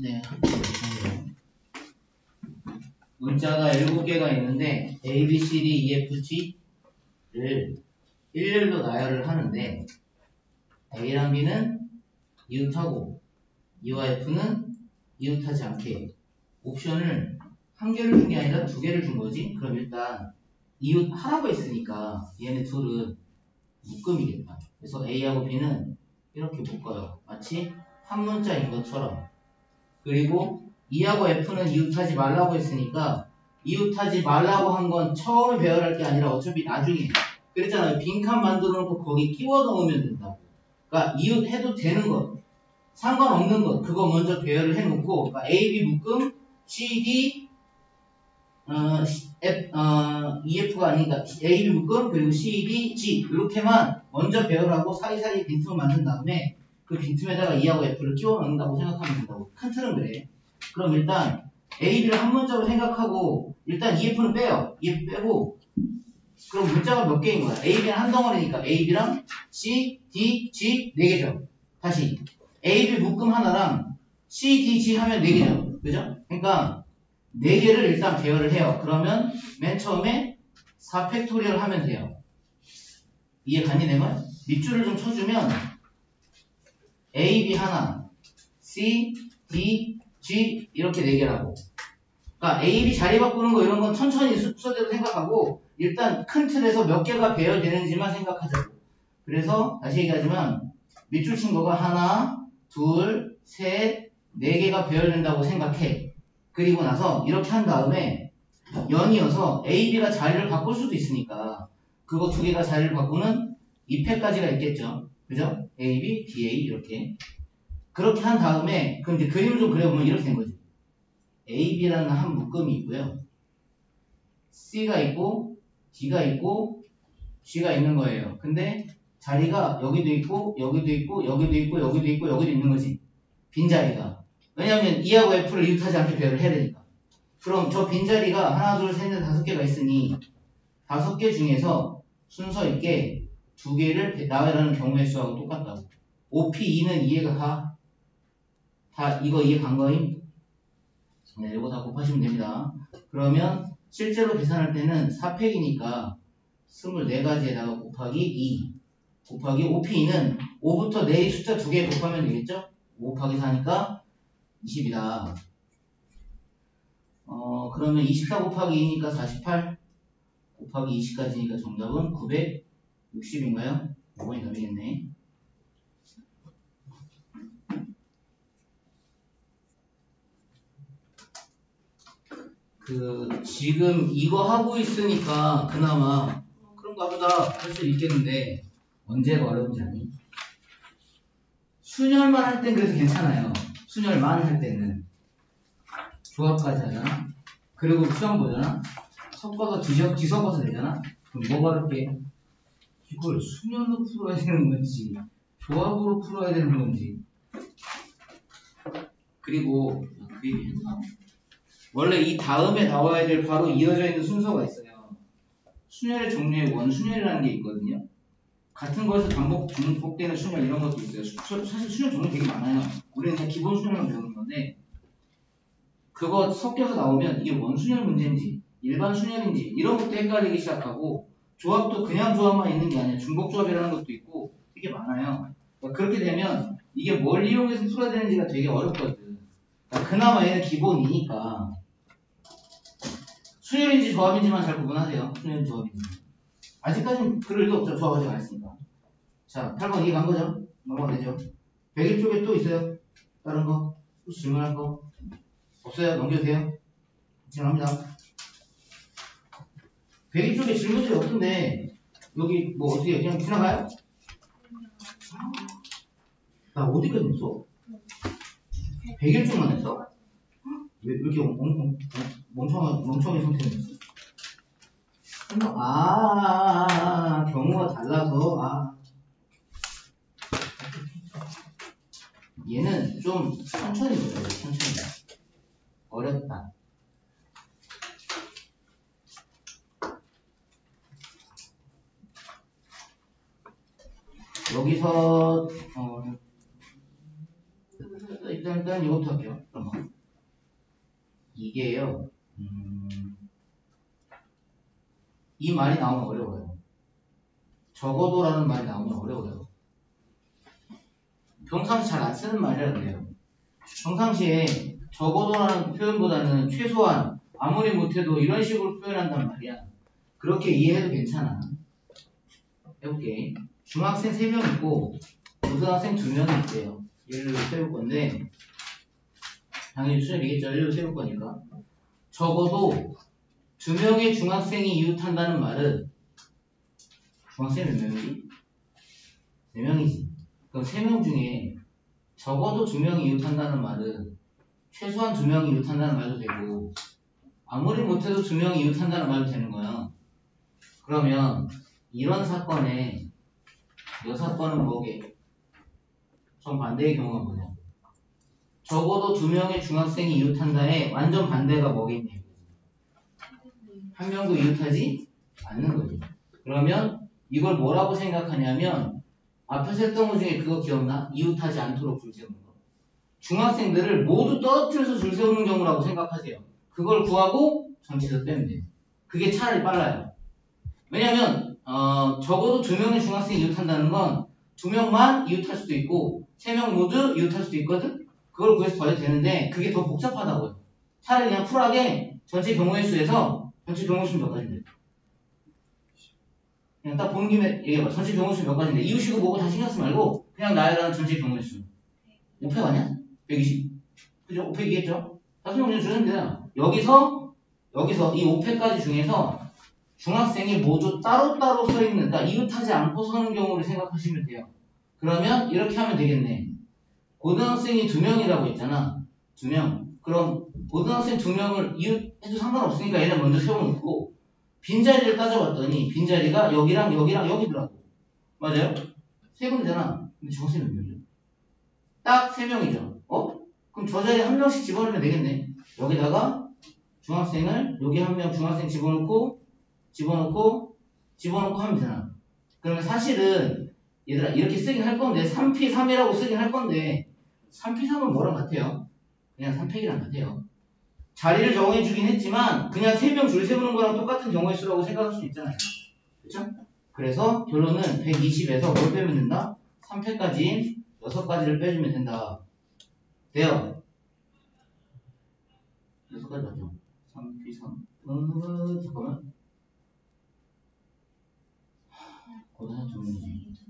네, 문자가 7개가 있는데 A, B, C, D, E, F, G를 일렬로 나열을 하는데 A랑 B는 이웃하고 E와 F는 이웃하지 않게 옵션을 한 개를 준 게 아니라 2개를 준 거지? 그럼 일단 이웃하라고 했으니까 얘네 둘은 묶음이겠다. 그래서 A하고 B는 이렇게 묶어요. 마치 한 문자인 것처럼. 그리고 E하고 F는 이웃하지 말라고 했으니까 이웃하지 말라고 한 건 처음에 배열할 게 아니라 어차피 나중에 그랬잖아요. 빈칸 만들어 놓고 거기 끼워 넣으면 된다고. 그러니까 이웃해도 되는 것, 상관없는 것 그거 먼저 배열을 해놓고 그러니까 A, B 묶음, C, D, EF가 아니니까 A, B 묶음 그리고 C, D, G 이렇게만 먼저 배열하고 사이사이 빈틈을 만든 다음에 그 빈틈에다가 E하고 F를 끼워 넣는다고 생각하면 된다고. 큰 틀은 그래. 그럼 일단 A, B를 한 문자로 생각하고 일단 EF는 빼요. EF 빼고 그럼 문자가 몇 개인 거야? A, B는 한 덩어리니까 A, B랑 C, D, G 4개죠. 다시 A, B 묶음 하나랑 C, D, G 하면 4개죠. 그죠? 그러니까 4개를 일단 배열을 해요. 그러면 맨 처음에 4팩토리얼 하면 돼요. 이해 갔니 내 말? 밑줄을 좀 쳐주면 A, B 하나, C, D, G 이렇게 4개라고. 그러니까 A, B 자리 바꾸는 거 이런 건 천천히 순서대로 생각하고 일단 큰 틀에서 몇 개가 배열되는지만 생각하자고. 그래서 다시 얘기하지만 밑줄 친 거가 하나, 둘, 셋, 4개가 배열된다고 생각해. 그리고 나서 이렇게 한 다음에 연이어서 A, B가 자리를 바꿀 수도 있으니까 그거 2개가 자리를 바꾸는 2팩까지가 있겠죠. 그죠? A, B, D, A 이렇게. 그렇게 한 다음에 그럼 이제 그림을 좀 그려보면 이렇게 된 거지. A, B라는 한 묶음이 있고요. C가 있고 D가 있고 G가 있는 거예요. 근데 자리가 여기도 있고 여기도 있고 여기도 있고 여기도 있고 여기도 있는 거지. 빈자리가. 왜냐하면 E하고 F를 이웃하지 않게 배열을 해야 되니까. 그럼 저 빈자리가 하나, 둘, 셋, 넷, 5개가 있으니 5개 중에서 순서 있게 2개를 나열하는 경우의 수하고 똑같다고. OP2는 이해가 가? 다 이거 이해 간 거임? 네, 이거 다 곱하시면 됩니다. 그러면 실제로 계산할 때는 4팩이니까 24가지에다가 곱하기 2 곱하기 OP2는 5부터 내일 숫자 2개 곱하면 되겠죠? 5 곱하기 4니까 20이다. 그러면 24 곱하기 2니까 48 곱하기 20까지니까 정답은 960인가요? 5번이 답이겠네. 지금 이거 하고 있으니까 그나마 그런가 보다 할 수 있겠는데 언제가 어려운지 아니? 순열만 할 땐 그래도 괜찮아요. 순열만 할 때는 조합까지 하잖아. 그리고 수학 보잖아. 섞어서 뒤섞어서 되잖아. 그럼 뭐가 그렇게 이걸 순열로 풀어야 되는 건지 조합으로 풀어야 되는 건지. 그리고 원래 이 다음에 나와야 될 바로 이어져 있는 순서가 있어요. 순열의 종류에 원순열이라는 게 있거든요. 같은 거에서 반복되는 순열 이런 것도 있어요. 사실 순열 종류 되게 많아요. 우리는 그냥 기본 순열만 배우는 건데 그거 섞여서 나오면 이게 원순열 문제인지 일반 순열인지 이런 것도 헷갈리기 시작하고 조합도 그냥 조합만 있는 게 아니라 중복조합이라는 것도 있고 되게 많아요. 그러니까 그렇게 되면 이게 뭘 이용해서 풀어야 되는지가 되게 어렵거든. 그러니까 그나마 얘는 기본이니까 순열인지 조합인지만 잘 구분하세요. 순열인지 조합인지. 아직까지는 그럴 일도 없죠. 조합하지 않았으니까. 자, 8번 이해 간 거죠? 넘어가 되죠? 101쪽에 또 있어요? 다른 거? 또 질문할 거? 없어요? 넘겨도 돼요? 진행합니다. 101쪽에 질문들이 없던데 여기 뭐 어떻게 그냥 지나가요? 나 어디까지 했어? 101쪽만 했어? 왜 이렇게 멍청한 상태였어? 경우가 달라서 얘는 좀 천천히 보여요. 천천히. 어렵다. 여기서 일단 이것부터 할게요. 그럼 이게요. 이 말이 나오면 어려워요. 적어도라는 말이 나오면 어려워요. 평상시 잘 안 쓰는 말이라 그래요. 평상시에 적어도라는 표현보다는 최소한 아무리 못해도 이런 식으로 표현한단 말이야. 그렇게 이해해도 괜찮아. 해볼게. 중학생 3명 있고 고등학생 2명이 있대요. 얘를 세울 건데 당연히 수업이겠죠. 얘를 세울 거니까. 적어도 2명의 중학생이 이웃한다는 말은 중학생이 몇 명이지? 4명이지. 그럼 3명 중에 적어도 2명이 이웃한다는 말은 최소한 2명이 이웃한다는 말도 되고 아무리 못해도 2명이 이웃한다는 말도 되는 거야. 그러면 이런 사건에 이 사건은 뭐게? 정반대의 경우가 뭐냐? 적어도 2명의 중학생이 이웃한다에 완전 반대가 뭐겠냐? 한 명도 이웃하지 않는 거죠. 그러면 이걸 뭐라고 생각하냐면 앞에서 했던 것 중에 그거 기억나? 이웃하지 않도록 줄 세우는 거. 중학생들을 모두 떨어뜨려서 줄 세우는 경우라고 생각하세요. 그걸 구하고 전체에서 빼면 돼요. 그게 차라리 빨라요. 왜냐면 적어도 2명의 중학생이 이웃한다는 건 2명만 이웃할 수도 있고 3명 모두 이웃할 수도 있거든? 그걸 구해서 더해도 되는데 그게 더 복잡하다고요. 차라리 그냥 쿨하게 전체 경우의 수에서 전체 경우의 수는 몇 가지인데? 그냥 딱 본 김에 얘기해봐. 전체 경우의 수는 몇 가지인데 이웃이고 뭐고 다 신경 쓰지 말고 그냥 나열하는 전체 경우의 수 5팩 아니야? 120? 그죠? 5팩이겠죠? 다섯 명 그냥 주면 돼요. 여기서 이 5팩까지 중에서 중학생이 모두 따로따로 서 있는, 그러니까 이웃하지 않고 서는 경우를 생각하시면 돼요. 그러면 이렇게 하면 되겠네. 고등학생이 2명이라고 했잖아. 2명. 그럼 고등학생 2명을 이웃해도 상관없으니까 얘는 먼저 세워놓고 빈자리를 따져봤더니 빈자리가 여기랑 여기랑 여기더라고. 맞아요? 세 군데잖아. 근데 중학생이 몇 명이죠? 딱 3명이죠. 그럼 저 자리에 한 명씩 집어넣으면 되겠네. 여기다가 중학생을 여기 한 명 중학생 집어넣고 하면 되나? 그러면 사실은 얘들아 이렇게 쓰긴 할 건데 3P3이라고 쓰긴 할 건데 3P3은 뭐랑 같아요? 그냥 3팩이랑 같아요. 자리를 정해 주긴 했지만 그냥 3명 줄 세우는 거랑 똑같은 경우의 수라고 생각할 수 있잖아요. 그렇죠? 그래서 결론은 120에서 뭘 빼면 된다? 3팩까지 6가지를 빼주면 된다. 돼요? 6가지 맞죠? 3P3 잠깐만 고등학생 2명이지.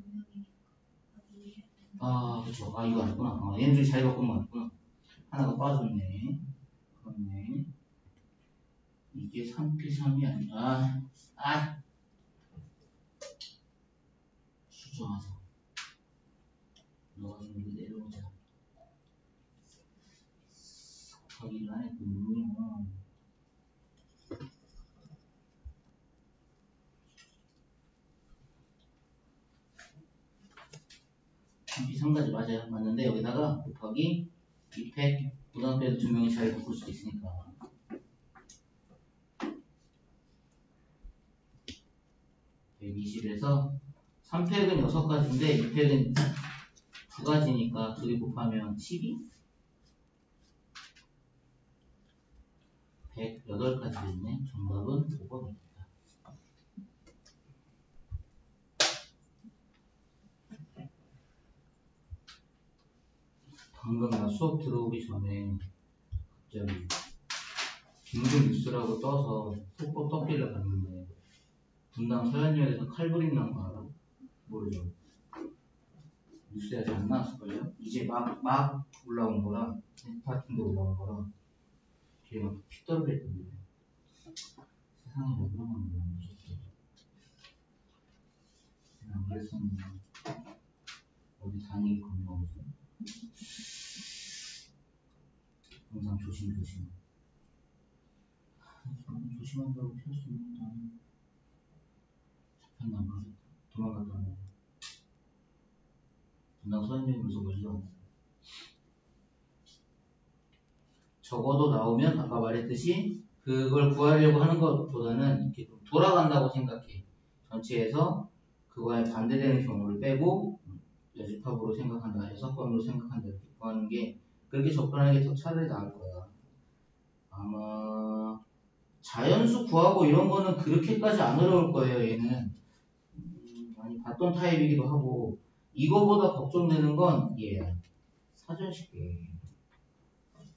그쵸. 이거 아니구나. 얘는 좀 잘 바꾼 거 같구나. 하나가 빠졌네. 그렇네. 이게 3P3이 아니야. 수정하자. 너가 좀 여기 내려오자. 거기를 안 했군요. P3까지 맞아요. 맞는데 여기다가 곱하기 2팩 고등학교에도 2명이 잘 바꿀 수도 있으니까 120에서 3팩은 6가지인데 2팩은 2가지니까 2개 곱하면 12? 108가지겠네. 정답은 5번입니다. 방금 나 수업 들어오기 전에 갑자기 긴급 뉴스라고 떠서 속보 떴길래 봤는데 분당 서현역에서 칼부림 난 거 알아? 모르죠? 뉴스에 아직 안 나왔을걸요? 이제 막 올라온 거라 넷 같은 데 올라온 거라 뒤에 막 피 떨어졌던데 세상에 왜 그런 건지 모르겠어. 안 그랬었는데 어디 다니기 겁나고서 항상 조심 조심한다고 피할 수 있는 것도 아니고 잡혔나 모르겠다. 도망갔다 하네. 분당 서현역에서 멀지도 않았어. 적어도 나오면 아까 말했듯이 그걸 구하려고 하는 것보다는 이렇게 돌아간다고 생각해. 전체에서 그거에 반대되는 경우를 빼고 여집합으로 생각한다, 해석권으로 생각한다 이렇게 구하는 게 그렇게 접근하는 게 더 차라리 나을 거야. 아마 자연수 구하고 이런 거는 그렇게까지 안 어려울 거예요. 얘는 많이 봤던 타입이기도 하고 이거보다 걱정되는 건 얘야. 사전식에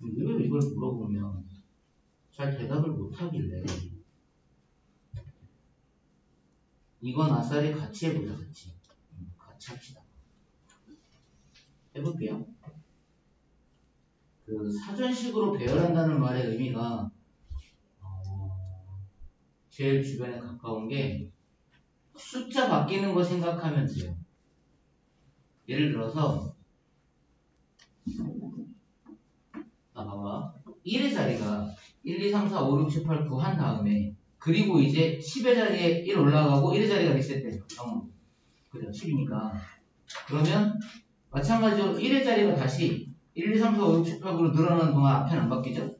의외로 이걸 물어보면 잘 대답을 못하길래 이건 아싸리 같이 해보자. 같이 합시다. 해볼게요. 그 사전식으로 배열한다는 말의 의미가 제일 주변에 가까운 게 숫자 바뀌는 거 생각하면 돼요. 예를 들어서 봐봐. 1의 자리가 1, 2, 3, 4, 5, 6, 7, 8, 9 한 다음에 그리고 이제 10의 자리에 1 올라가고 1의 자리가 리셋돼요. 그죠? 10이니까. 그러면 마찬가지로 1의 자리가 다시 1, 2, 3, 4, 5, 6, 7, 8으로 늘어나는 동안 앞에는 안 바뀌죠?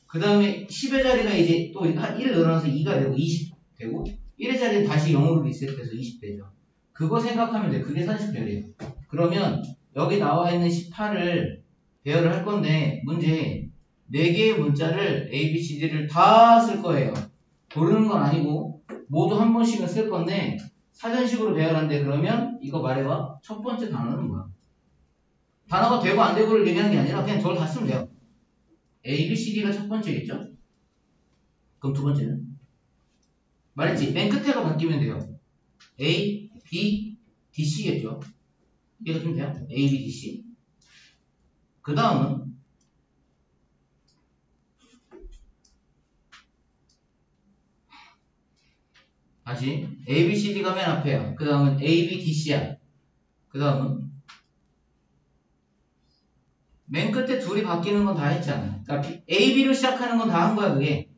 그 다음에 10의 자리가 이제 또 1 늘어나서 2가 되고 20 되고 1의 자리는 다시 0으로 리셋돼서 20 되죠. 그거 생각하면 돼. 그게 사전식별이에요. 그러면 여기 나와 있는 18을 배열을 할 건데 문제 4개의 문자를 A, B, C, D를 다 쓸 거예요. 고르는 건 아니고 모두 한 번씩은 쓸 건데 사전식으로 배열한대. 그러면 이거 말해봐. 첫 번째 단어는 뭐야? 단어가 되고 안 되고를 얘기하는 게 아니라 그냥 저걸 다 쓰면 돼요. A, B, C, D가 첫 번째겠죠? 그럼 두 번째는? 말했지? 맨 끝에가 바뀌면 돼요. A, B, D, C겠죠? 이해가 좀 돼요? A, B, D, C. 그 다음은 다시 A, B, C, D가 맨 앞에야. 그 다음은 A, B, D, C야. 그 다음은 맨 끝에 둘이 바뀌는 건 다 했잖아. 그러니까 A, B로 시작하는 건 다 한 거야 그게.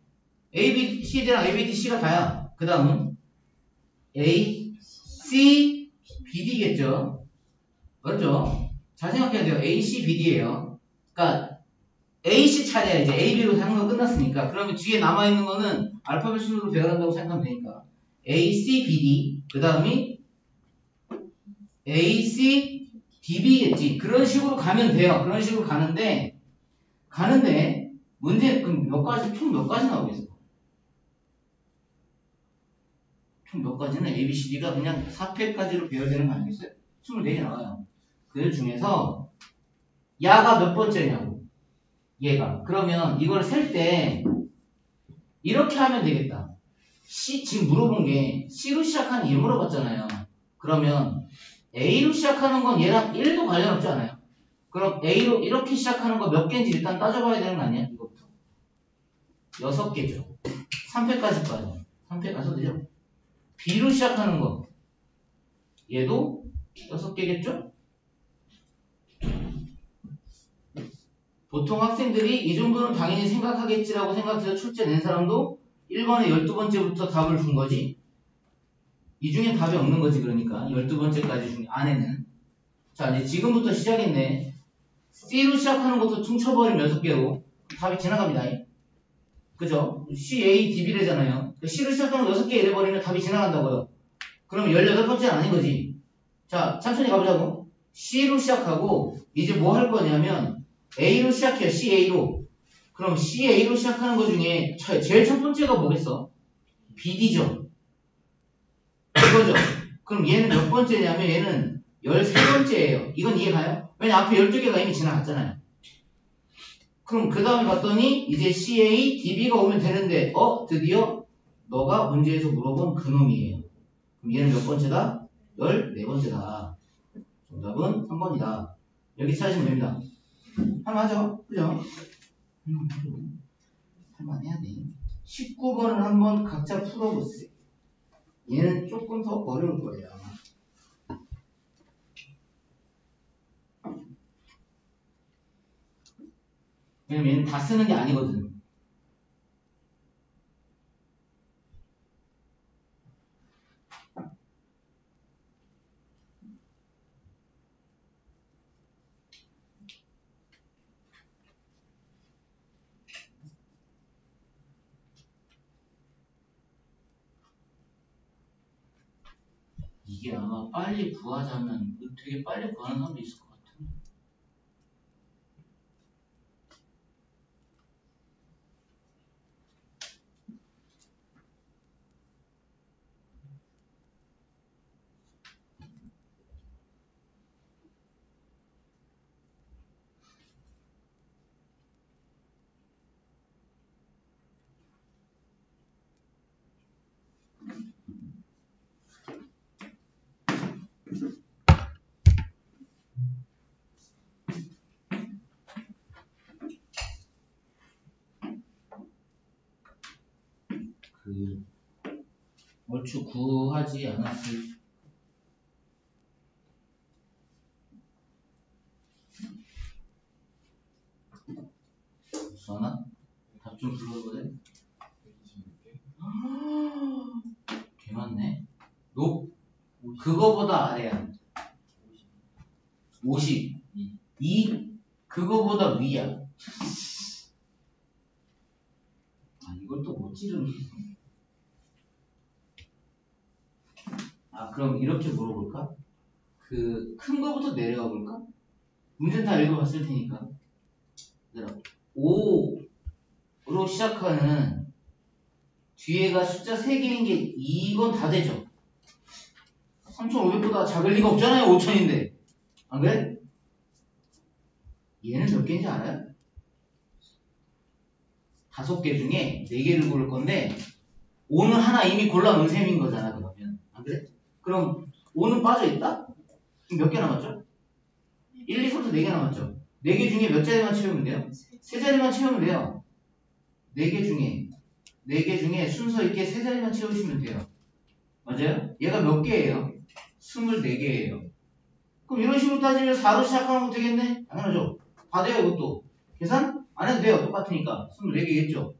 A, B, C, D랑 A, B, D, C가 다야. 그 다음은 A, C, B, D겠죠? 맞죠? 잘 생각해야 돼요. A, C, B, D예요. 그러니까 A, C 차례야. 이제 A, B로 하는 거 끝났으니까. 그러면 뒤에 남아있는 거는 알파벳 순으로 배열한다고 생각하면 되니까. A, C, B, D. 그 다음이 A, C, D, B겠지. 그런 식으로 가면 돼요. 그런 식으로 가는데 문제 그럼 몇 가지, 총 몇 가지 나오겠어? 총 몇 가지는 A, B, C, D가 그냥 4팩까지로 배열되는 거 아니겠어요? 24개 나와요. 그 중에서 야가 몇 번째냐고. 얘가. 그러면 이걸 셀 때 이렇게 하면 되겠다. C, 지금 물어본 게 C로 시작하는 얘 물어봤잖아요. 그러면 A로 시작하는 건 얘랑 1도 관련 없지 않아요? 그럼 A로 이렇게 시작하는 거 몇 개인지 일단 따져봐야 되는 거 아니야? 이거부터. 6개죠. 3패까지 봐요. 3패 가서 되죠? B로 시작하는 거. 얘도 6개겠죠? 보통 학생들이 이 정도는 당연히 생각하겠지라고 생각해서 출제 낸 사람도 1번에 12번째부터 답을 준 거지. 이 중에 답이 없는 거지. 그러니까 12번째까지 중 안에는. 자, 이제 지금부터 시작했네. C로 시작하는 것도 퉁쳐버리면 6개로 답이 지나갑니다. 그죠? C, A, D, B래잖아요. C로 시작하는 거 6개 이래버리면 답이 지나간다고요. 그러면 18번째는 아닌 거지. 자, 천천히 가보자고. C로 시작하고 이제 뭐 할 거냐면 A로 시작해요. CA로. 그럼 CA로 시작하는 거 중에 제일 첫 번째가 뭐겠어? BD죠. 이거죠. 그럼 얘는 몇 번째냐면 얘는 13번째예요. 이건 이해가요? 왜냐 앞에 12개가 이미 지나갔잖아요. 그럼 그 다음에 봤더니 이제 CA, DB가 오면 되는데 드디어 너가 문제에서 물어본 그놈이에요. 그럼 얘는 몇 번째다? 14번째다. 정답은 3번이다. 여기 찾으시면 됩니다. 할만하죠? 그죠? 할만해야 돼. 19번을 한번 각자 풀어보세요. 얘는 조금 더 어려울 거예요. 왜냐면 얘는 다 쓰는 게 아니거든. 이게 아마 빨리 구하자면 되게 빨리 구하는 사람도 있을 것 같아. 얼추 구하지 않았을 없나? 답 좀 불러보래. 개 많네. 그거보다 아래야. 50. 2 그거보다 위야. 아 이걸 또 못 찌르니. 아 그럼 이렇게 물어볼까? 그 큰 거부터 내려가 볼까? 문제는 다 읽어봤을 테니까. 5로 시작하는 뒤에가 숫자 3개인 게 이건 다 되죠. 3,500보다 작을 리가 없잖아요. 5,000인데. 안 그래? 얘는 몇 개인지 알아요? 5개 중에 4개를 고를 건데 5는 하나 이미 골라놓은 셈인 거잖아. 그러면 안 그래? 그럼 5는 빠져있다? 그럼 몇 개 남았죠? 1, 2, 3, 4, 4개 남았죠? 4개 중에 몇 자리만 채우면 돼요? 3자리만 채우면 돼요. 4개 중에 순서 있게 3자리만 채우시면 돼요. 맞아요? 얘가 몇 개예요? 24개예요. 그럼 이런 식으로 따지면 4로 시작하는 거 되겠네? 당연하죠. 다 돼요, 이것도. 계산? 안 해도 돼요. 똑같으니까. 24개겠죠.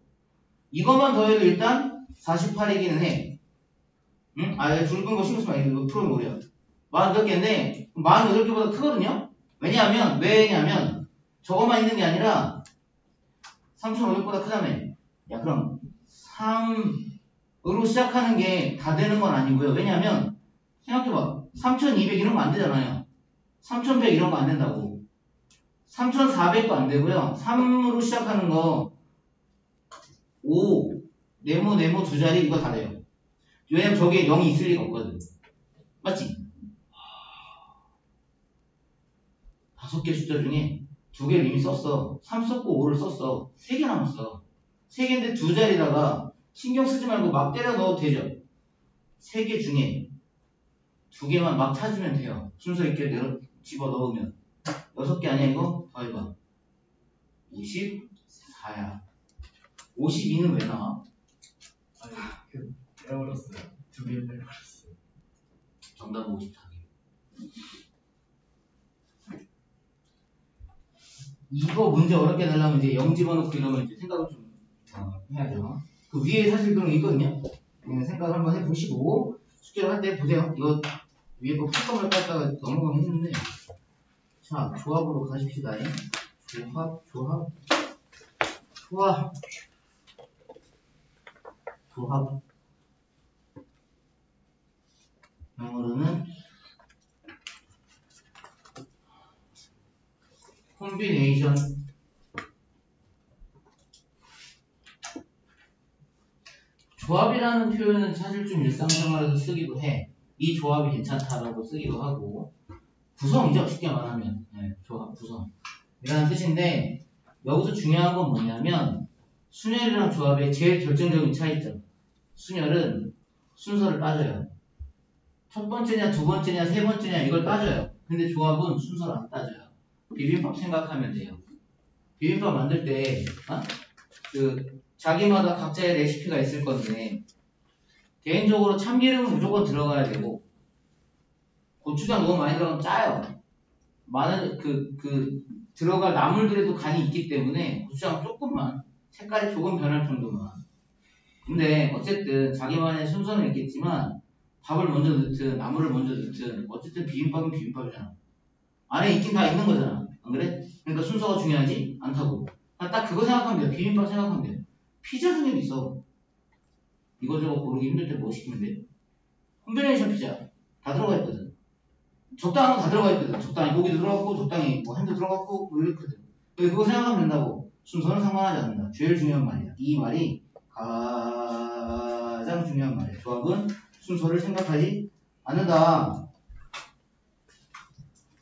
이것만 더해도 일단 48이기는 해. 응? 아, 굵은 거 신경 쓰지 마. 이거 풀어면 오래요. 48개인데 48개보다 크거든요? 왜냐면 저것만 있는 게 아니라 3,500보다 크다며. 야, 그럼 3으로 시작하는 게 다 되는 건 아니고요. 왜냐면 생각해봐. 3,200 이런 거 안 되잖아요. 3,100 이런 거 안 된다고. 3,400도 안 되고요. 3으로 시작하는 거 5, 네모 두 자리 이거 다 돼요. 왜냐면 저기에 0이 있을 리가 없거든. 맞지? 5개 숫자 중에 2개를 이미 썼어. 3 썼고 5를 썼어. 3개 남았어. 3개인데 두 자리다가 신경 쓰지 말고 막 때려 넣어도 되죠. 3개 중에 2개만 막 찾으면 돼요. 순서 있게 집어 넣으면. 6개 아니야 이거? 더 해봐. 54야. 52는 왜 나와? 아니, 빼버렸어요. 2개 빼버렸어요. 정답은 54개. 이거 문제 어렵게 내려면 이제 0 집어넣고 이러면 이제 생각을 좀 해야죠. 그 위에 사실 그런 게 있거든요. 생각을 한번 해보시고 숙제를 할 때 보세요. 이거 위에 거 풀썸을 깔다가 넘어가면 했는데 자 조합으로 가십시다. 조합 영어로는 콤비네이션. 조합이라는 표현은 사실 좀 일상생활에서 쓰기도 해. 이 조합이 괜찮다라고 쓰기도 하고 구성이죠. 쉽게 말하면 조합 구성 이라는 뜻인데 여기서 중요한 건 뭐냐면 순열이랑 조합의 제일 결정적인 차이점. 순열은 순서를 따져요. 첫 번째냐 두 번째냐 세 번째냐 이걸 따져요. 근데 조합은 순서를 안 따져요. 비빔밥 생각하면 돼요. 비빔밥 만들 때 자기마다 각자의 레시피가 있을 건데 개인적으로 참기름은 무조건 들어가야 되고 고추장 너무 많이 들어가면 짜요. 많은 들어갈 나물들에도 간이 있기 때문에 고추장 조금만 색깔이 조금 변할 정도만. 근데 어쨌든 자기만의 순서는 있겠지만 밥을 먼저 넣든 나물을 먼저 넣든 어쨌든 비빔밥은 비빔밥이잖아. 안에 있긴 다 있는 거잖아. 안 그래? 그러니까 순서가 중요하지 않다고. 딱 그거 생각하면 돼요. 비빔밥 생각하면 돼요. 피자 중에도 있어. 이거저거 고르기 힘들 때 뭐 시키면 돼? 콤비네이션 피자. 다 들어가 있거든. 적당한 거 다 들어가 있거든. 적당히 고기도 들어갔고 적당히 뭐 햄도 들어갔고 뭐 이렇거든. 그거 생각하면 된다고. 순서는 상관하지 않는다. 제일 중요한 말이야. 이 말이 가장 중요한 말이야. 조합은 순서를 생각하지 않는다.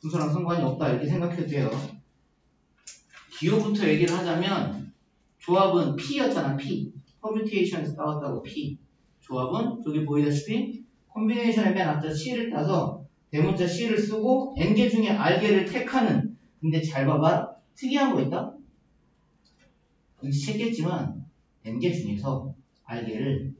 순서랑 상관이 없다. 이렇게 생각해도 돼요. 기호부터 얘기를 하자면 조합은 P였잖아. P. 퍼뮤테이션에서 따왔다고 P. 조합은 저기 보이다시피 콤비네이션의 맨 앞자 C를 따서 대문자 C를 쓰고 N개 중에 R개를 택하는. 근데 잘 봐봐. 특이한 거 있다? 눈치챘겠지만 N개 중에서 R개를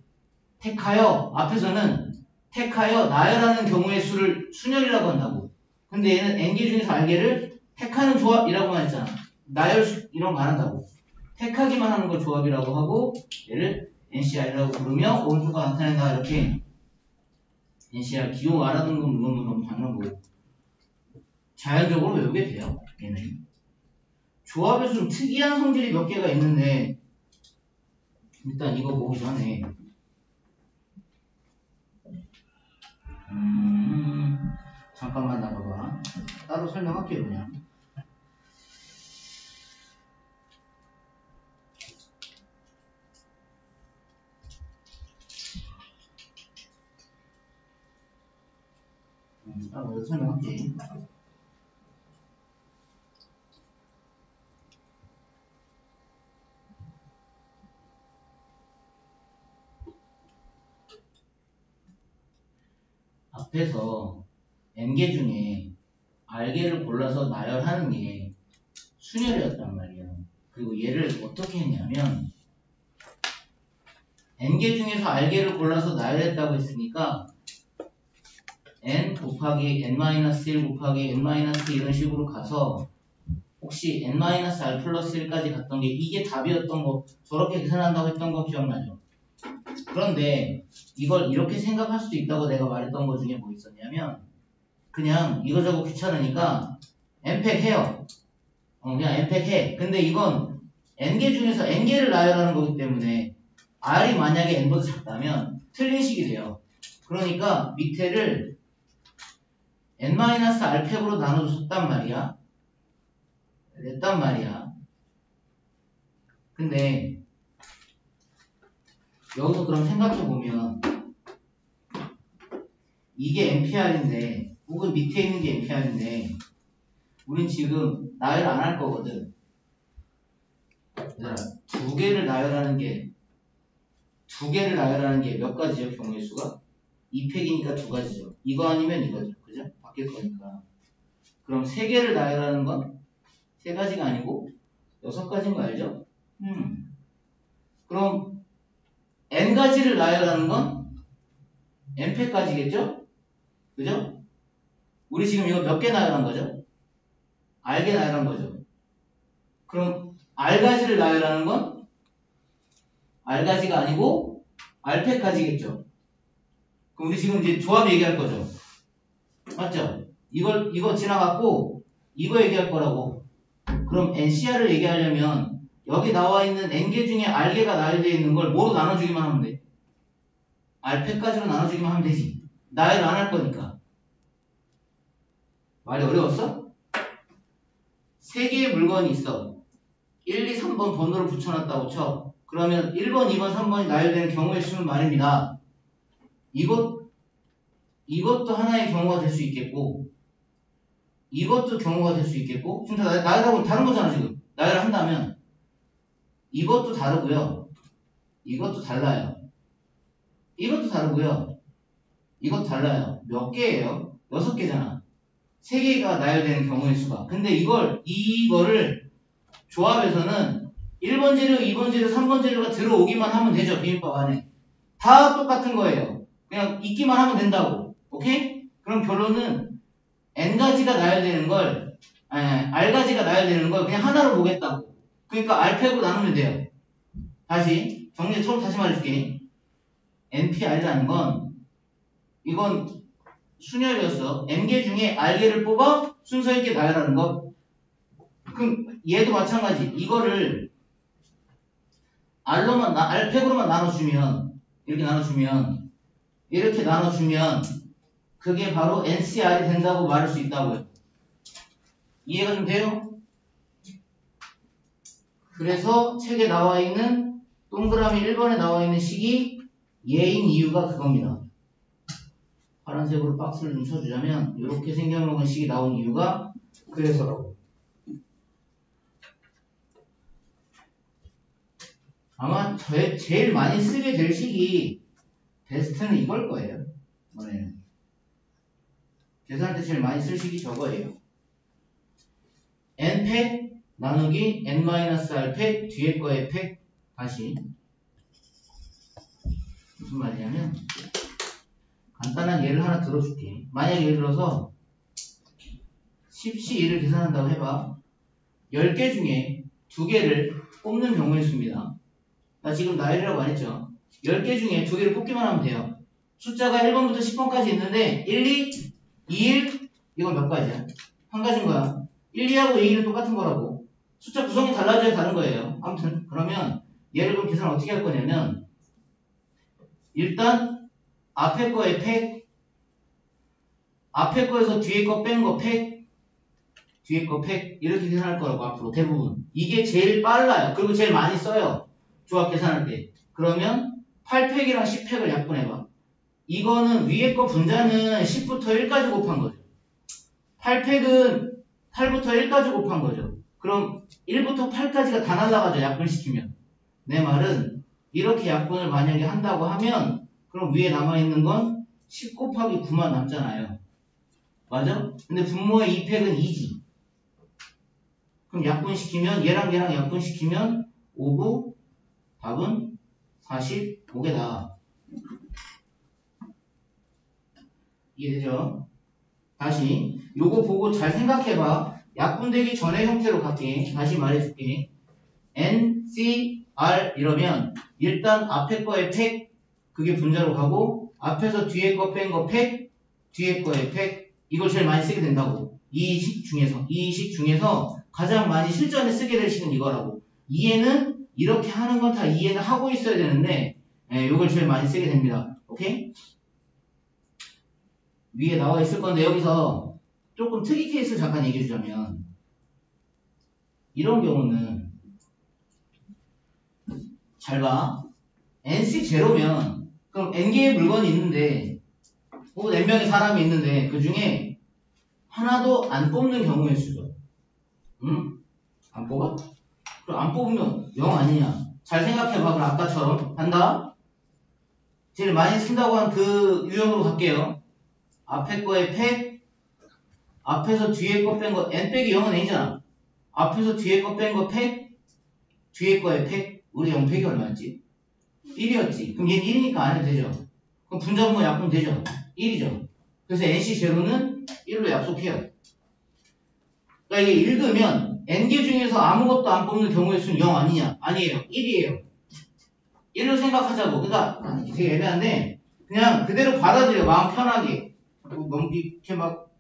택하여 앞에서는 택하여 나열하는 경우의 수를 순열이라고 한다고. 근데 얘는 n개 중에서 r개를 택하는 조합이라고만 했잖아. 나열 이런 거 안 한다고. 택하기만 하는 걸 조합이라고 하고 얘를 NCR이라고 부르며 오른쪽과 나타낸다 이렇게 NCR 기호 알아두는 건 물론 당연하고 자연적으로 외우게 돼요. 얘는 조합에서 좀 특이한 성질이 몇 개가 있는데 일단 이거 보기 전에 잠깐만 나봐봐. 따로 설명할게요 그냥. 따로 설명할게. 앞에서 n개 중에 r개를 골라서 나열하는 게 순열이었단 말이야. 그리고 얘를 어떻게 했냐면 n개 중에서 r개를 골라서 나열했다고 했으니까 n 곱하기 n-1 곱하기 n-2 이런 식으로 가서 혹시 n-r 플러스 1까지 갔던 게 이게 답이었던 거 저렇게 계산한다고 했던 거 기억나죠? 그런데 이걸 이렇게 생각할 수도 있다고 내가 말했던 거 중에 뭐 있었냐면 그냥 이거저거 귀찮으니까 n팩 해요. 그냥 n팩 해. 근데 이건 n개 중에서 n개를 나열하는 거기 때문에 r이 만약에 n보다 작다면 틀린 식이 돼요. 그러니까 밑에를 n-r 팩으로 나눠줬단 말이야. 냈단 말이야. 근데 여기서 그럼 생각해보면 이게 NPR인데 혹은 밑에 있는 게 NPR인데 우린 지금 나열 안 할 거거든. 얘들아, 두 개를 나열하는 게 몇 가지죠? 경우의 수가? 2팩이니까 두 가지죠. 이거 아니면 이거죠. 그죠? 바뀔 거니까. 그럼 세 개를 나열하는 건 세 가지가 아니고 6가지인 거 알죠? 그럼 n가지를 나열하는 건 n팩까지겠죠? 그죠? 우리 지금 이거 몇 개 나열한 거죠? r개 나열한 거죠. 그럼 r가지를 나열하는 건 r가지가 아니고 r팩까지겠죠. 그럼 우리 지금 이제 조합 얘기할 거죠. 맞죠? 이거 지나갔고 이거 얘기할 거라고. 그럼 NCR을 얘기하려면 여기 나와 있는 n개 중에 r개가 나열되어 있는 걸 뭐로 나눠주기만 하면 돼? r팩까지로 나눠주기만 하면 되지. 나열 안 할 거니까. 말이 어려웠어? 세 개의 물건이 있어. 1, 2, 3번 번호를 붙여놨다고 쳐. 그러면 1번, 2번, 3번이 나열되는 경우의 수는 말입니다. 이것도 하나의 경우가 될 수 있겠고 이것도 경우가 될 수 있겠고 지금 다 나열하고 다른 거잖아 지금. 나열을 한다면 이것도 다르고요. 이것도 달라요. 이것도 다르고요. 이것도 달라요. 몇 개예요? 6개잖아. 3개가 나열되는 경우의 수가. 근데 이거를 조합에서는 1번 재료, 2번 재료, 3번 재료가 들어오기만 하면 되죠. 비빔밥 안에. 다 똑같은 거예요. 그냥 있기만 하면 된다고. 오케이? 그럼 결론은 n가지가 나열되는 걸 r가지가 나열되는 걸 그냥 하나로 보겠다고. 그러니까 r팩으로 나누면 돼요. 다시 정리 처음 다시 말해줄게. NPR이라는 건 이건 순열이었어. n개 중에 r개를 뽑아 순서 있게 나열하는 것. 그럼 얘도 마찬가지. 이거를 r팩으로만 나눠주면 이렇게 나눠주면 그게 바로 NCR이 된다고 말할 수 있다고요. 이해가 좀 돼요? 그래서 책에 나와 있는 동그라미 1번에 나와 있는 식이 얘인 이유가 그겁니다. 파란색으로 박스를 좀 쳐주자면 이렇게 생겨먹은 식이 나온 이유가 그래서라고. 아마 제일 많이 쓰게 될 식이 베스트는 이걸 거예요. 이번에는. 계산할 때 제일 많이 쓸 식이 저거예요. n팩 나누기 n-r팩 뒤에 거의 팩 다시 무슨 말이냐면 간단한 예를 하나 들어줄게. 만약 예를 들어서 10C1을 계산한다고 해봐. 10개 중에 2개를 뽑는 경우의 수입니다. 나 지금 나열이라고 안 했죠? 10개 중에 2개를 뽑기만 하면 돼요. 숫자가 1번부터 10번까지 있는데 1, 2, 2, 1 이건 몇 가지야? 한 가지인 거야. 1, 2하고 2, 1은 똑같은 거라고. 숫자 구성이 달라져야 다른 거예요. 아무튼 그러면 얘를 그럼 계산을 어떻게 할 거냐면 일단 앞에 거에 팩, 앞에 거에서 뒤에 거 뺀 거 팩, 뒤에 거 팩 이렇게 계산할 거라고 앞으로 대부분. 이게 제일 빨라요. 그리고 제일 많이 써요. 조합 계산할 때. 그러면 8팩이랑 10팩을 약분해봐. 이거는 위에 거 분자는 10부터 1까지 곱한 거죠. 8팩은 8부터 1까지 곱한 거죠. 그럼 1부터 8까지가 다 날라가죠. 약분시키면. 내 말은 이렇게 약분을 만약에 한다고 하면 그럼 위에 남아있는 건 10 곱하기 9만 남잖아요. 맞아? 근데 분모의 2팩은 2지. 그럼 약분시키면 얘랑 얘랑 약분시키면 5구 답은 45개다. 이해되죠? 다시 요거 보고 잘 생각해봐. 약분되기 전의 형태로 갈게. 다시 말해줄게. N, C, R 이러면 일단 앞에 거에 팩 그게 분자로 가고 앞에서 뒤에 거 뺀 거 팩 뒤에 거에 팩 이걸 제일 많이 쓰게 된다고. 이 식 중에서 가장 많이 실전에 쓰게 될 식은 이거라고. 이해는 이렇게 하는 건 다 이해는 하고 있어야 되는데 이걸 제일 많이 쓰게 됩니다. 오케이? 위에 나와 있을 건데 여기서 조금 특이 케이스를 잠깐 얘기해 주자면 이런 경우는 잘 봐. NC 제로면 그럼 N개의 물건이 있는데 혹은 N명의 사람이 있는데 그 중에 하나도 안 뽑는 경우의 수죠. 응? 안 뽑아? 그럼 안 뽑으면 0 아니냐? 잘 생각해봐. 그럼 아까처럼 한다. 제일 많이 쓴다고 한 그 유형으로 갈게요. 앞에 거에 팩 앞에서 뒤에 거 뺀 거 N 빼기 0은 N이잖아. 앞에서 뒤에 거 뺀 거 팩 뒤에 거에 팩 우리 0팩이 얼마였지? 1이었지. 그럼 얘는 1이니까 안 해도 되죠. 그럼 분자분모 약분 되죠. 1이죠. 그래서 NC 제로는 1로 약속해요. 그러니까 이게 읽으면 N개 중에서 아무것도 안 뽑는 경우의 수는 0 아니냐? 아니에요. 1이에요. 1로 생각하자고. 그러니까 되게 애매한데 그냥 그대로 받아들여. 마음 편하게. 너무 이렇게 막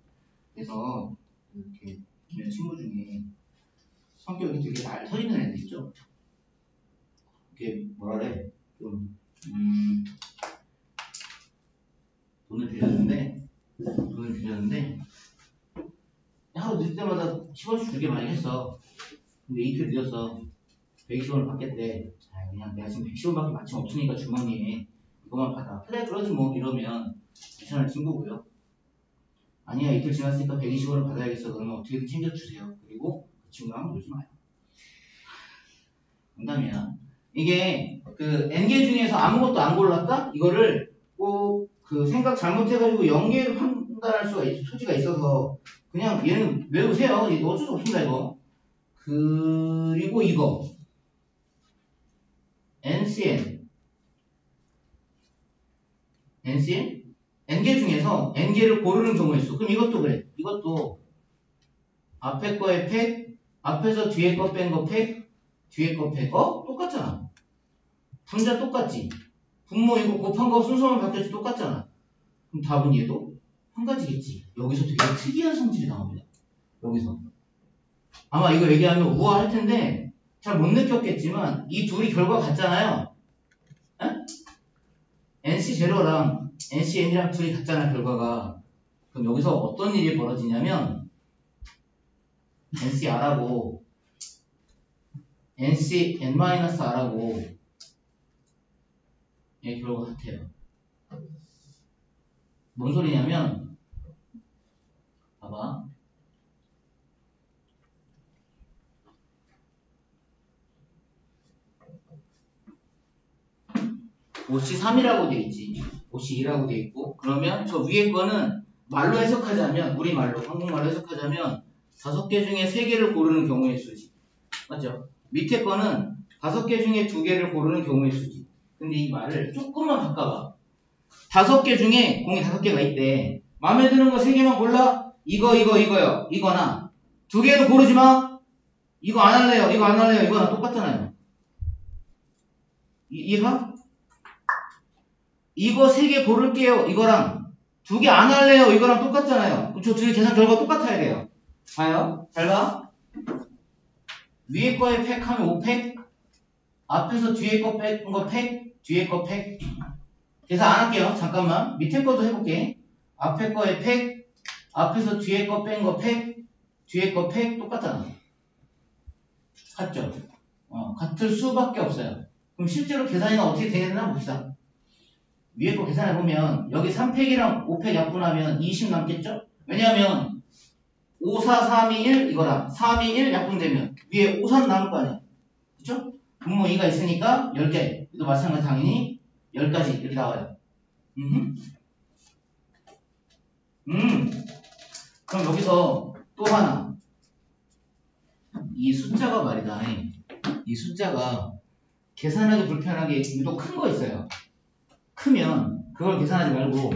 해서 이렇게 내 친구 중에 성격이 되게 날 터지는 애들 있죠. 이렇게 뭐라 그래? 좀 돈을 빌렸는데 하루 늦을 때마다 10원씩 주게 많이 했어. 근데 이틀 늦었어. 120원을 받겠대. 아, 그냥 내가 지금 110원밖에 마침 없으니까 주머니에 이거만 받아. 그래 그러지 뭐 이러면 괜찮을 친구고요. 아니야 이틀 지났으니까 120원을 받아야겠어. 그러면 어떻게든 챙겨주세요. 그리고 그 친구랑 놀지 마요. 농담이야. 이게 그 N개 중에서 아무것도 안 골랐다? 이거를 꼭 그 생각 잘못해가지고 0개로 판단할 수가 소지가 있어서 그냥 얘는 외우세요. 어쩔 수 없습니다 이거. 그리고 이거 NCN N개 중에서 N개를 고르는 경우의 수. 그럼 이것도 그래. 이것도 앞에 거에 팩 앞에서 뒤에 거 뺀 거 팩 뒤에 거 팩 똑같잖아. 분자 똑같지. 분모 이거 곱한 거 순서만 바뀌었지 똑같잖아. 그럼 답은 얘도 한 가지겠지. 여기서 되게 특이한 성질이 나옵니다. 여기서 아마 이거 얘기하면 우아할 텐데 잘 못 느꼈겠지만 이 둘이 결과 같잖아요. 에? NC0랑 NCN이랑 둘이 같잖아 결과가. 그럼 여기서 어떤 일이 벌어지냐면 NCR하고 NCN-R하고 얘 결과 같아요. 뭔 소리냐면 봐봐. OC3이라고 돼 있지. OC2라고 돼 있고 그러면 저 위에 거는 말로 해석하자면 우리말로 한국말로 해석하자면 5개 중에 3개를 고르는 경우의 수지. 맞죠? 밑에 거는 5개 중에 2개를 고르는 경우의 수지. 근데 이 말을 조금만 바꿔봐. 5개 중에 공이 5개가 있대. 마음에 드는 거 3개만 골라. 이거요. 이거나 2개는 고르지 마. 이거 안 할래요. 이거나 똑같잖아요. 이해가? 이거 3개 고를게요. 이거랑 2개 안 할래요. 이거랑 똑같잖아요. 그쵸? 2개 계산 결과 똑같아야 돼요. 봐요. 잘 봐. 위에 거에 팩하면 5팩. 앞에서 뒤에 거 뺀 거 팩. 뒤에 거 팩. 계산 안 할게요. 잠깐만. 밑에 것도 해볼게. 앞에 거에 팩. 앞에서 뒤에 거 뺀 거 팩. 뒤에 거 팩. 똑같잖아. 같죠? 같을 수밖에 없어요. 그럼 실제로 계산이나 어떻게 되겠나 봅시다. 위에 거 계산해보면 여기 3팩이랑 5팩 약분하면 20 남겠죠? 왜냐하면 5, 4, 3, 2, 1 이거랑 3, 2, 1 약분되면 위에 5, 3 남을 거 아니야. 그쵸? 분모 2가 있으니까 10개. 이도 마찬가지 당연히 10가지 이렇게 나와요. 그럼 여기서 또 하나. 이 숫자가 말이다. 이 숫자가 계산하기 불편하게 유독 큰 거 있어요. 크면 그걸 계산하지 말고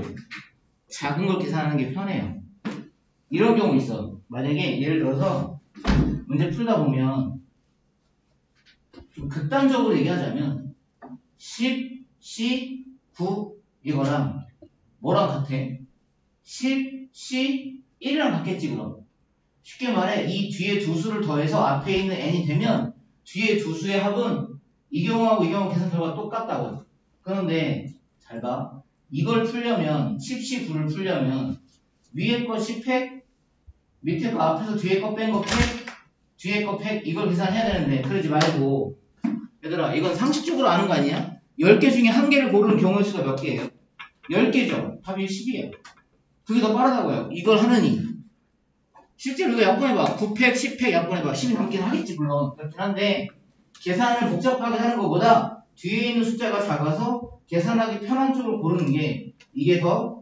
작은 걸 계산하는 게 편해요. 이런 경우 있어. 만약에 예를 들어서 문제 풀다 보면 좀 극단적으로 얘기하자면 10, 10, 9 이거랑 뭐랑 같아? 10, 10, 1이랑 같겠지 그럼. 쉽게 말해 이 뒤에 두 수를 더해서 앞에 있는 n이 되면 뒤에 두 수의 합은 이 경우하고 이 경우 계산 결과가 똑같다고. 그런데 잘 봐. 이걸 풀려면 10, 10, 9를 풀려면 위에 거 10팩 밑에 거 앞에서 뒤에 거 뺀 거 팩 뒤에 거 팩 이걸 계산해야 되는데 그러지 말고 얘들아 이건 상식적으로 아는 거 아니야? 10개 중에 1개를 고르는 경우의 수가 몇 개예요? 10개죠. 답이 10이에요. 그게 더 빠르다고요. 이걸 하느니 실제로 이거 약분해봐. 9팩, 10팩 약분해봐. 10이 넘긴 하겠지 물론. 그렇긴 한데 계산을 복잡하게 하는 것보다 뒤에 있는 숫자가 작아서 계산하기 편한 쪽을 고르는 게 이게 더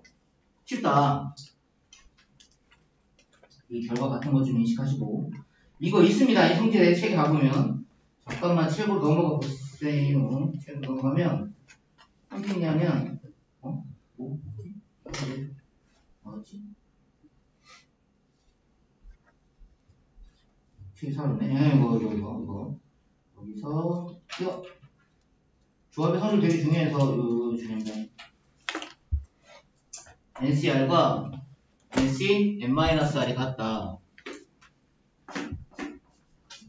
쉽다. 이 결과 같은 것 좀 인식하시고 이거 있습니다. 이 성질의 책에 가보면 잠깐만 책으로 넘어가 보세요. 책으로 넘어가면 어떻게 있냐면 뭐지? 최선네 이거 여기서 이거 조합의 선을 되게 중요해서 요 중요한 NCR과 NC N-R이 같다.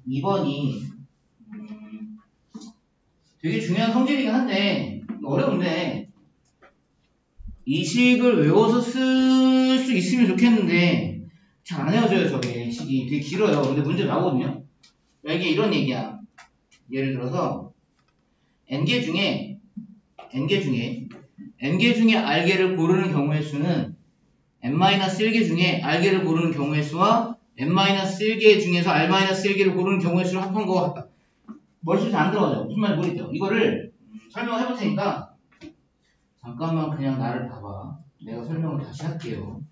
2번이 되게 중요한 성질이긴 한데 어려운데 이 식을 외워서 쓸 수 있으면 좋겠는데 잘 안 헤어져요. 저게 식이 되게 길어요. 근데 문제 나오거든요. 이게 이런 얘기야. 예를 들어서 n개 중에 r개를 고르는 경우의 수는 n-1개 중에 r개를 고르는 경우의 수와 n-1개 중에서 r-1개를 고르는 경우의 수를 합한 것 같다. 머릿속에 잘 안 들어가죠. 무슨 말인지 모르겠죠. 이거를 설명을 해볼 테니까 잠깐만 그냥 나를 봐봐. 내가 설명을 다시 할게요.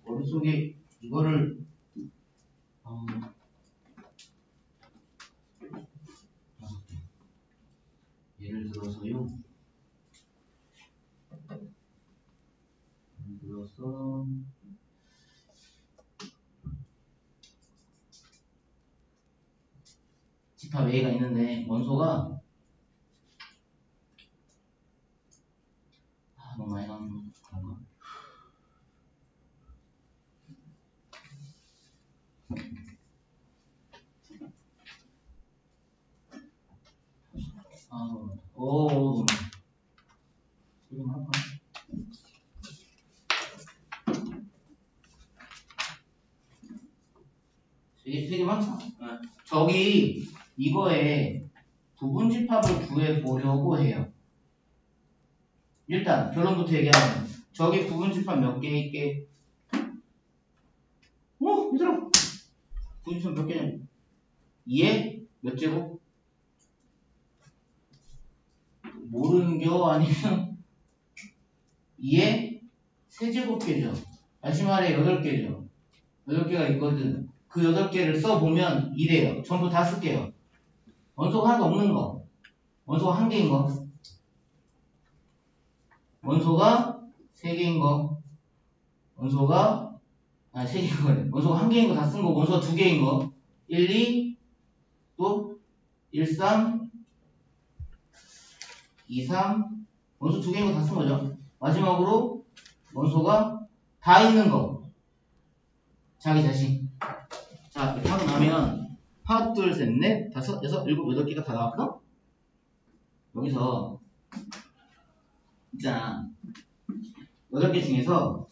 머릿속에 이거를 예를 들어서 집합 A가 있는데 원소가 너무 많이 나오는 건가? 지금 할까? 되게 많죠? 저기 이거에 부분 집합을 구해 보려고 해요. 일단 결론부터 얘기하면 저기 부분 집합 몇 개 있게? 얘들아 부분 집합 몇 개냐고? 2에 몇 제곱? 모르는겨? 아니면 2에 세제곱개죠. 다시 말해 8개죠. 8개가 있거든. 그 8개를 써보면 이래요. 전부 다 쓸게요. 원소가 하나도 없는 거. 원소가 1개인 거. 원소가 3개인 거. 원소가 3개인 거래. 원소가 1개인 거 다 쓴 거. 원소가 2개인 거. 1, 2, 또 1, 3, 2, 3. 원소 2개인 거 다 쓴 거죠. 마지막으로 원소가 다 있는 거. 자기 자신. 자, 이렇게 하고 나면 하나, 둘, 셋, 넷, 다섯, 여섯, 일곱, 여덟 개가 다 나왔어? 여기서 있잖아. 8개 중에서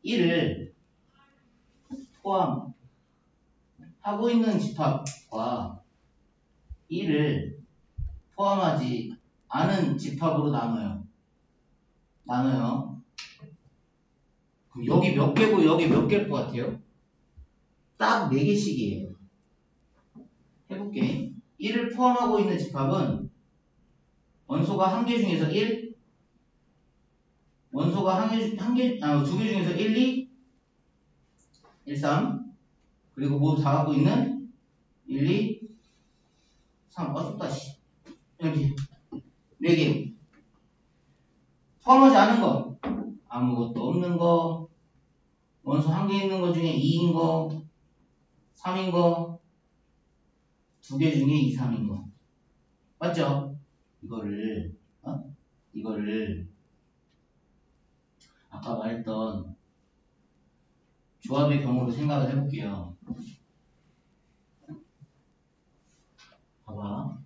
1을 포함하고 있는 집합과 1을 포함하지 않은 집합으로 나눠요. 그럼 여기 몇 개고 여기 몇 개일 것 같아요? 딱 4개씩이에요. 해볼게. 1을 포함하고 있는 집합은 원소가 1개 중에서 1, 원소가 2개 중에서 1, 2, 1, 3, 그리고 모두 다 갖고 있는 1, 2, 3, 좁다, 씨. 이렇게 4개. 포함하지 않은 거, 아무것도 없는 거, 원소 1개 있는 거 중에 2인 거, 3인 거, 2개 중에 2, 3인 거. 맞죠? 이거를 아까 말했던 조합의 경우로 생각을 해볼게요. 봐봐.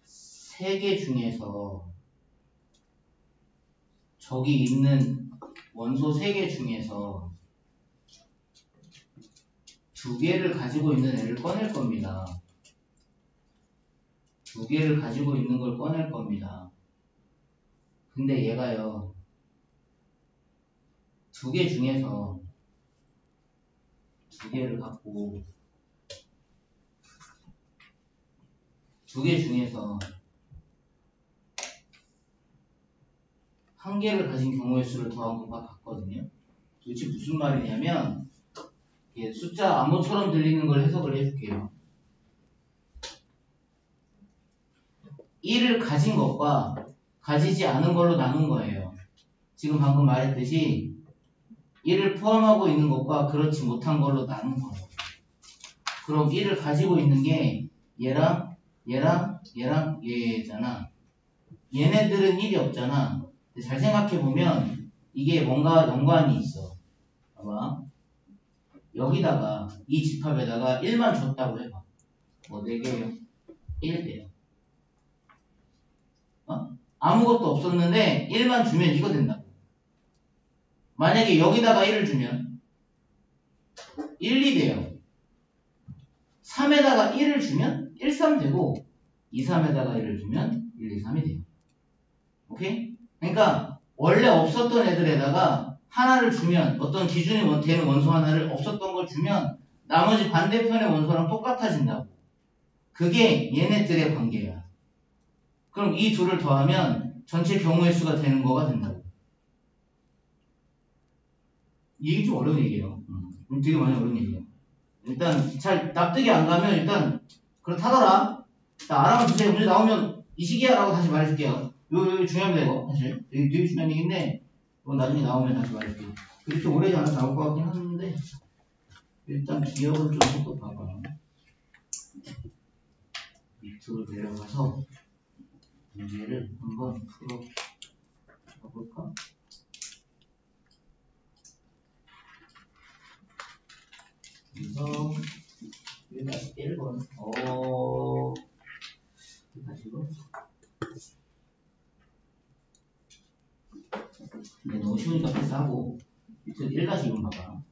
세 개 중에서 저기 있는 원소 3개 중에서 2개를 가지고 있는 애를 꺼낼 겁니다. 2개를 가지고 있는 걸 꺼낼 겁니다. 근데 얘가요, 2개 중에서 2개를 갖고 2개 중에서 1개를 가진 경우의 수를 더한 것과 같거든요. 도대체 무슨 말이냐면 숫자 암호처럼 들리는 걸 해석을 해줄게요. 1을 가진 것과 가지지 않은 걸로 나눈 거예요. 지금 방금 말했듯이 1을 포함하고 있는 것과 그렇지 못한 걸로 나눈 거예요. 그럼 1을 가지고 있는 게 얘랑 얘잖아. 얘네들은 1이 없잖아. 근데 잘 생각해보면 이게 뭔가 연관이 있어. 봐봐. 여기다가 이 집합에다가 1만 줬다고 해봐. 뭐 4개예요? 1대요. 아무것도 없었는데 1만 주면 이거 된다고. 만약에 여기다가 1을 주면 1, 2 돼요. 3에다가 1을 주면 1, 3 되고 2, 3에다가 1을 주면 1, 2, 3이 돼요. 오케이? 그러니까 원래 없었던 애들에다가 하나를 주면 어떤 기준이 되는 원소 하나를 없었던 걸 주면 나머지 반대편의 원소랑 똑같아진다고. 그게 얘네들의 관계야. 그럼 이 둘을 더하면 전체 경우의 수가 되는 거가 된다고. 이게 좀 어려운 얘기예요. 되게 많이 어려운 얘기예요. 일단 잘 납득이 안 가면 일단 그렇다더라. 알아만 주세요. 문제 나오면 이 시기야 라고 다시 말해줄게요. 이거 중요합니다. 이거 사실 되게 중요한 얘기인데 이건 나중에 나오면 다시 말해줄게요. 그렇게 오래지 않아서 나올 것 같긴 하는데 일단 기억을 좀 또 봐봐. 밑으로 내려가서 문제를 한번 풀어볼까? 그래서 1-1번 다시 이거 근데 너무 쉬우니까 패스하고 밑에 1-2번 봐봐.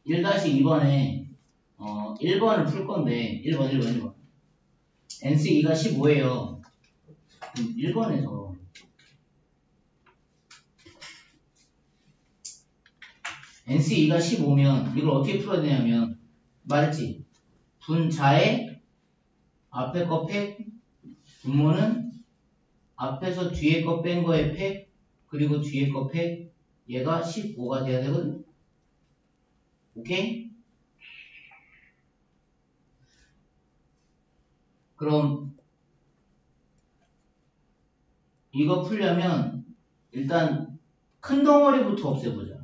1-2번에 1번을 풀 건데 1번 NC2가 15예요. 그럼 1번에서 NC2가 15면 이걸 어떻게 풀어야 되냐면 말했지. 분자에 앞에 거 팩 분모는 앞에서 뒤에 거 뺀 거의 팩 그리고 뒤에 거 팩 얘가 15가 돼야 되거든. 오케이? 그럼 이거 풀려면 일단 큰 덩어리부터 없애보자.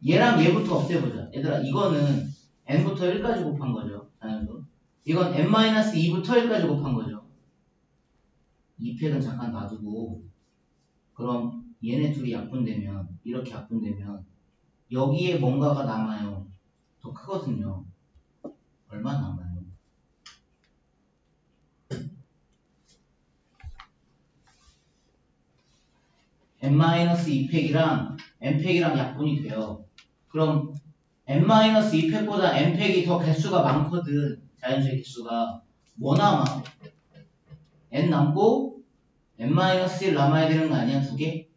얘랑 얘부터 없애보자. 얘들아 이거는 n부터 1까지 곱한 거죠. 자연수. 이건 n-2부터 1까지 곱한 거죠. 이 팩은 잠깐 놔두고 그럼 얘네 둘이 약분되면 이렇게 약분되면 여기에 뭔가가 남아요. 더 크거든요. 얼마 남아요? n-2팩이랑 n팩이랑 약분이 돼요. 그럼 n-2팩보다 n팩이 더 개수가 많거든. 자연수의 개수가. 뭐 남아? n 남고 n-1 남아야 되는 거 아니야? 두 개?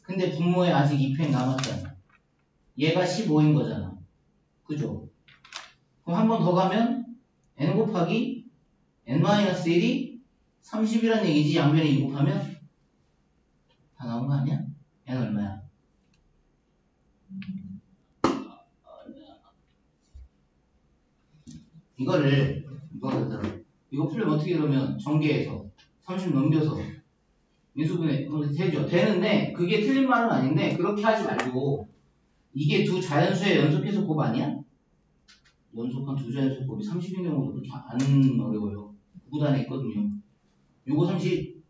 근데 분모에 아직 2팩 남았잖아. 얘가 15인 거잖아. 그죠? 그럼 한 번 더 가면 n 곱하기 n-1이 30이란 얘기지. 양변에 2 곱하면 다 나온 거 아니야? n 얼마야? 이거를 이거 풀려면 어떻게 그러면 전개해서 30 넘겨서 인수분해 되죠. 되는데 그게 틀린 말은 아닌데 그렇게 하지 말고 이게 두 자연수의 연속해서 곱 아니야? 연속한 두 자연수 곱이 30인 경우도 그렇게 안 어려워요. 9단에 있거든요. 요거 30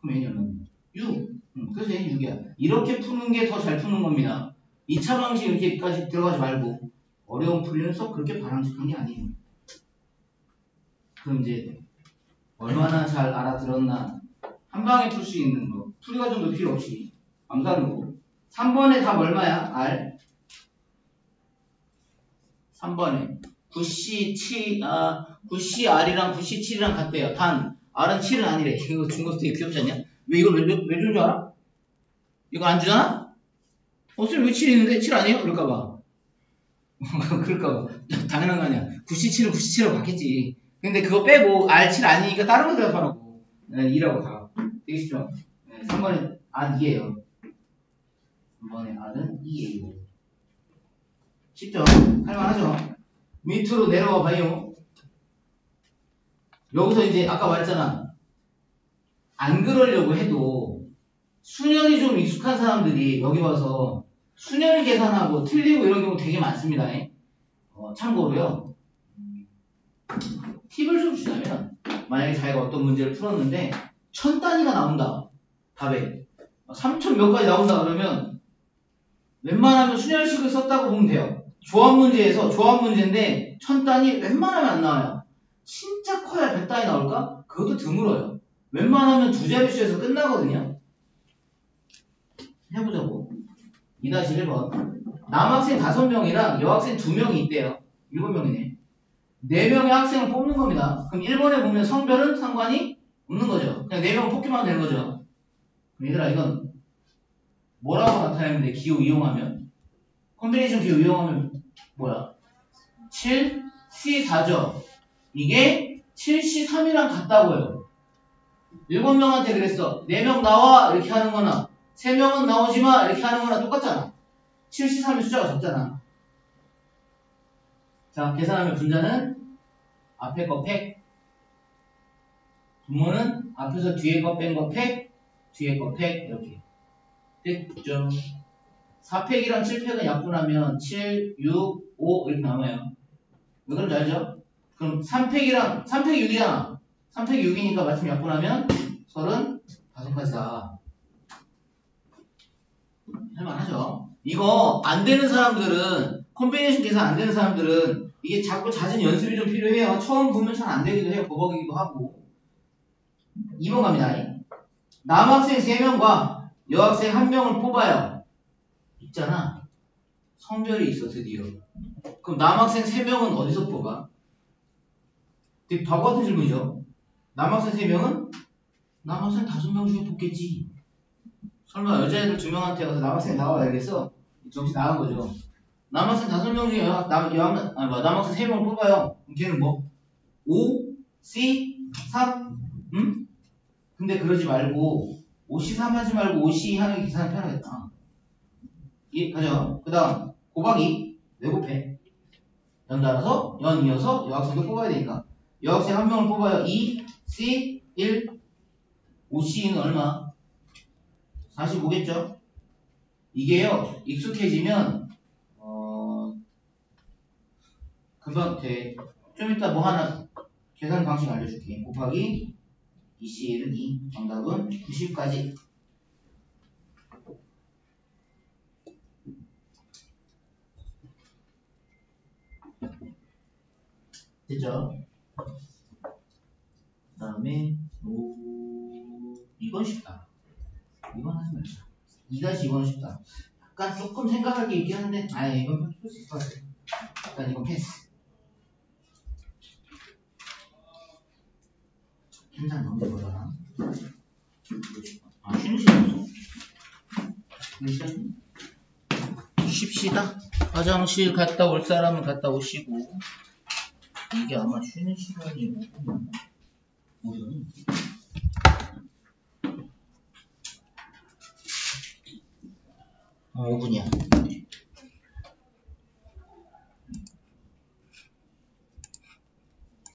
그럼 n이 얼마냐? 6. 그래서 n 6이야. 이렇게 푸는 게 더 잘 푸는 겁니다. 2차 방식 이렇게까지 들어가지 말고 어려운 풀이는 썩 그렇게 바람직한 게 아니에요. 그럼 이제 얼마나 잘 알아들었나 한 방에 풀 수 있는 거 풀이 과정도 필요 없이 암산으로 거 3번에 답 얼마야? R 3번에 9C R이랑 9C 7이랑 같대요. 단 R은 7은 아니래. 이거 준 것도 되게 귀엽지 않냐? 왜 이걸 왜 준 줄 알아? 이거 안 주잖아? 쌤 왜 7이 있는데 7 아니에요? 그럴까봐. 그럴까봐. 당연한 거 아니야. 9C7은 9C7로 받겠지. 근데 그거 빼고 R7 아니니까 다른 거 대답하라고. 2라고 가. 되게 쉽죠? 3번에 R 2예요. 3번에 R은 2예요. 쉽죠? 할만하죠? 밑으로 내려와 봐요. 여기서 이제 아까 말했잖아. 안 그러려고 해도 수열이 좀 익숙한 사람들이 여기 와서 수열 계산하고 틀리고 이런 경우 되게 많습니다. 참고로요. 팁을 좀 주자면 만약에 자기가 어떤 문제를 풀었는데 1000단위가 나온다. 답에 3000 몇 가지 나온다 그러면 웬만하면 순열식을 썼다고 보면 돼요. 조합 문제에서 조합 문제인데 1000단위 웬만하면 안 나와요. 진짜 커야 100단위 나올까? 그것도 드물어요. 웬만하면 두 자릿수에서 끝나거든요. 해보자고. 2-1번 남학생 5명이랑 여학생 2명이 있대요. 7명이네. 4명의 학생을 뽑는 겁니다. 그럼 1번에 보면 성별은 상관이 없는 거죠. 그냥 4명 뽑기만 하면 되는 거죠. 그럼 얘들아 이건 뭐라고 나타내면 돼? 기호 이용하면? 콤비네이션 기호 이용하면 뭐야? 7C4죠. 이게 7C3이랑 같다고요. 7명한테 그랬어. 4명 나와 이렇게 하는 거나 3명은 나오지 마 이렇게 하는 거나 똑같잖아. 7C3의 숫자가 적잖아. 자, 계산하면 분자는 앞에 거 팩, 분모는 앞에서 뒤에 거 뺀 거 팩, 뒤에 거 팩 이렇게 됐죠. 4팩이랑 7팩은 약분하면 7, 6, 5 이렇게 남아요. 왜 그런지 알죠? 그럼 3팩 6이잖아. 3팩 6이니까 마침 약분하면 35가지다. 할만하죠? 이거 안 되는 사람들은 콤비네이션 계산 안 되는 사람들은 이게 자꾸 잦은 연습이 좀 필요해요. 처음 보면 잘 안 되기도 해요. 버벅이기도 하고. 2번 갑니다. 남학생 3명과 여학생 1명을 뽑아요. 있잖아. 성별이 있어 드디어. 그럼 남학생 3명은 어디서 뽑아? 되게 바보 같은 질문이죠. 남학생 3명은 남학생 5명 중에 뽑겠지. 설마 여자애들 2명한테 가서 남학생 나와야겠어? 정신 나간 거죠. 남학생 5명 중에 남학생 3명을 뽑아요. 그럼 걔는 뭐? 5, C, 3, 근데 그러지 말고 OC3 하지 말고 OC 하는 게 계산이 편하겠다. 가죠. 그 다음 곱하기 왜 곱해? 연달아서 연이어서 여학생도 뽑아야 되니까 여학생 한 명을 뽑아요. 2, C, 1, OC는 얼마? 45겠죠? 이게요 익숙해지면 금방 돼. 좀 이따 뭐 하나 계산 방식 알려줄게. 곱하기 2C1은 2. 정답은 90까지. 됐죠? 그 다음에 이건 쉽다. 이건 하지 말자. 2-2번은 쉽다. 약간 조금 생각할 게 있긴 한데 이건 풀 수 있을 것 같아. 일단 이건 패스. 한장 넘는 거잖아. 쉬는 시간이죠? 쉬는 시간? 쉽시다. 화장실 갔다 올 사람은 갔다 오시고. 이게 아마 쉬는 시간이 5분? 5분이야.